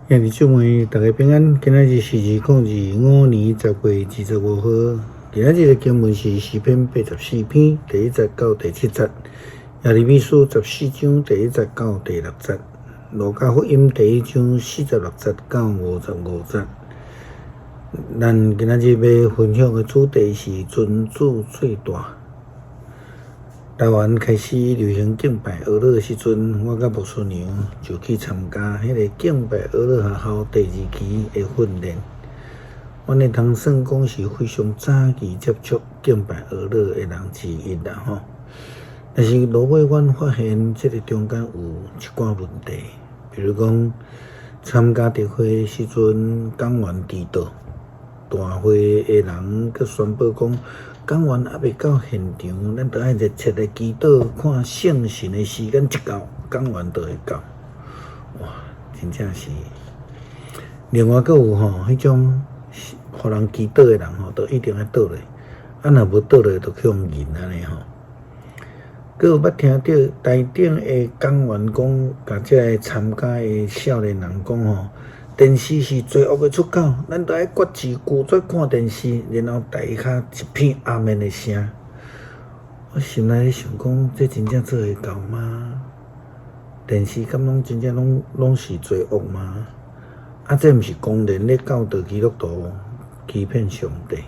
兄弟姊妹，大家平安。今仔日是2025年10月25号。今仔日的经文是诗篇84篇第1节到第7节，耶利米书14章第1节到第6节，路加福音第1章46节到55节。咱今仔日要分享的主题是尊主最大。台湾开始流行敬拜俄罗的时阵，我甲牧师娘就去参加迄个敬拜俄罗学校第2期的训练。阮的通算讲是非常早期接触敬拜俄罗的人之一啦吼。但是落尾阮发现，这个中间有一寡问题，比如讲参加特会的时阵，讲员迟到，大会的人佮宣布讲。讲完还未到现场，咱着爱热切的祈祷，看圣神的时间一到，讲完就会到。哇，真正是。另外阁有迄种互人祈祷的人都一定要倒来，若无倒来，就去互认安尼阁有捌听到台顶的讲员讲，甲这个参加的少年人讲电视是罪恶的出口，咱着爱决志拒绝看电视，然后台下一片阿门的声。我心内想讲，这真正做会到吗？电视敢拢真正拢是罪恶吗？这毋是公然咧教导基督徒欺骗上帝。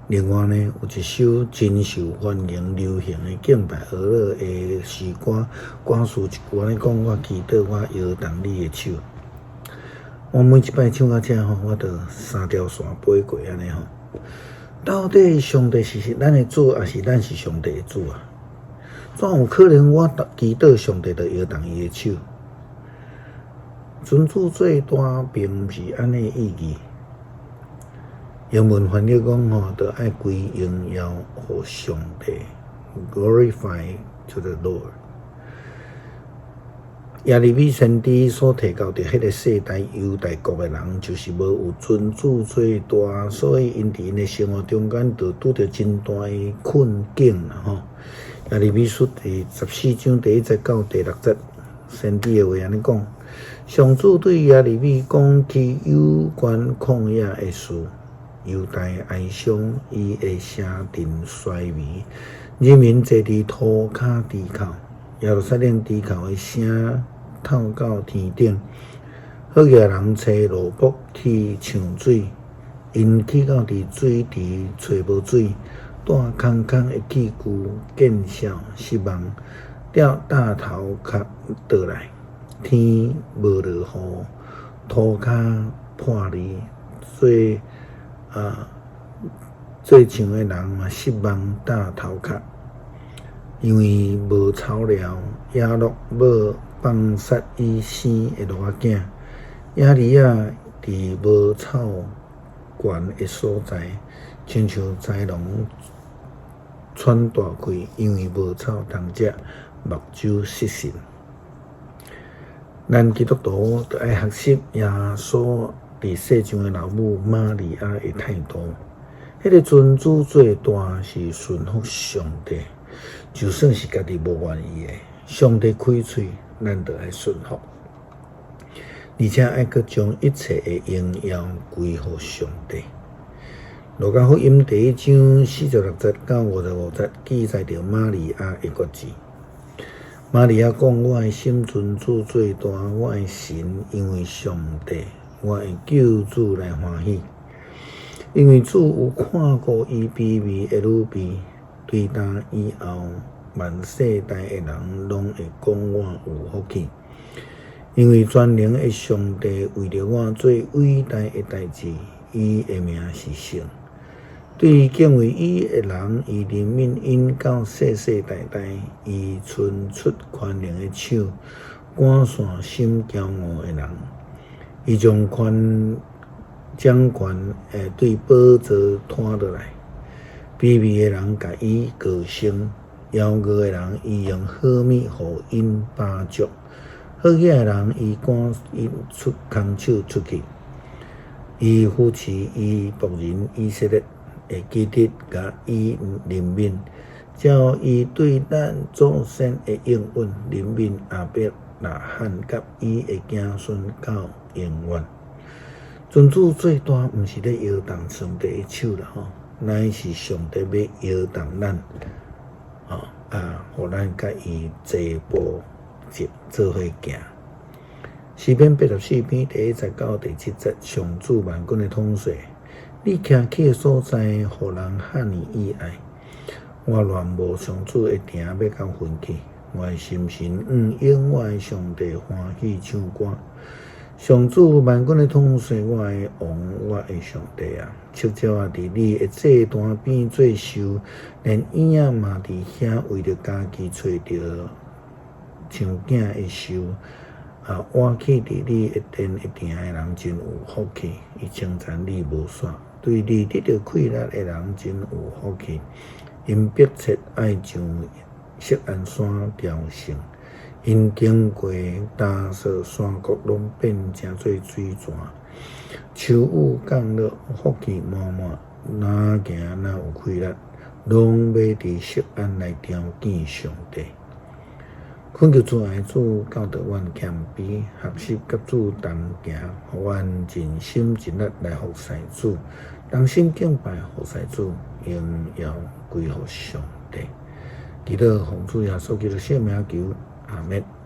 另外呢，有一首真受欢迎流行的敬拜俄罗的诗歌，歌词一句安尼讲：我祈祷我摇动你的手。我每一摆唱到这我就3条线飞过安尼到底上帝是咱的主，还是咱是上帝的主啊？怎有可能我祈祷上帝就摇动伊的手？尊主最大并毋是安尼意义。英文翻译讲就爱归荣耀给上帝 ，glorify to the Lord。耶利米先知所提到的迄个世代犹大国的人，就是无有尊主最大，所以因伫因的生活中间就拄着真大的困境啦耶利米书第14章第1节到第6节，先知的话安尼讲：上主对耶利米讲起有关旷野的事，犹大哀伤，伊的城镇衰微，人民坐伫涂骹低口。耶路撒冷低口的声透到天顶，好野人找罗卜去抢水，因去到伫水池找无水，带空空的器具见笑失望，掉大头壳倒来，天无落雨，涂骹破裂，做唱的人嘛失望大头壳。因为无草料，野鹿要放杀伊生的鹿仔囝，野狸仔伫无草原的所在，亲像豺狼喘大气，因为无草通食，目睭失神。咱基督徒着爱学习耶稣伫世上的老母玛利亚的态度，迄个尊主最大是顺服上帝。就算是家己无愿意的，上帝开嘴，咱就爱顺服，而且爱阁将一切的荣耀归乎上帝。路加福音第1章46节到55节记载着玛利亚的决志。玛利亚讲：我的心尊主最大，我的神因为上帝，我的救主来欢喜，因为主有看顾伊卑微的女婢。对他以后，万世代的人拢会讲我有福气，因为全能的上帝为着我做伟大的代志，伊的名是圣。对敬畏伊的人，伊怜悯因到世世代代，伊伸出宽容的手，赶散心骄傲的人。伊将掌权对宝座拖落来。卑微的人甲伊高升，骄傲的人伊用好米互因巴祝，好野的人伊赶因出空手出去。伊扶持伊仆人以色列会记得甲伊怜悯，照伊对咱祖先的应允怜悯亚伯呐喊甲伊的子孙到永远。尊主最大毋是咧摇动上帝的手啦吼，乃是上帝要摇动咱，互咱甲伊齐步做伙行。诗篇84篇第19第7节，上主万军的统帅，你徛起的所在，互人遐尼意爱。我乱无上主的城要到分去，我的心神因我的上帝欢喜唱歌。上主万军的统帅，我的王，我的上帝啊！七鸟啊，伫你的祭坛边做寿，连婴仔嘛伫遐为着家己找着像囝的寿。活起伫你的殿的人真有福气，伊称赞你无煞，对你得到快乐的人真有福气。因迫切爱上锡安山朝圣。因经过大雪山谷，拢变成做水泉。秋雨降落，福气满满，哪行哪有快乐，拢要伫锡安来朝见上帝。恳求主爱主教导阮谦卑，学习甲主同行，互阮尽心尽力来服侍主，同心敬拜服侍主，荣耀归乎上帝。祈祷奉主耶稣基督圣名求。阿们。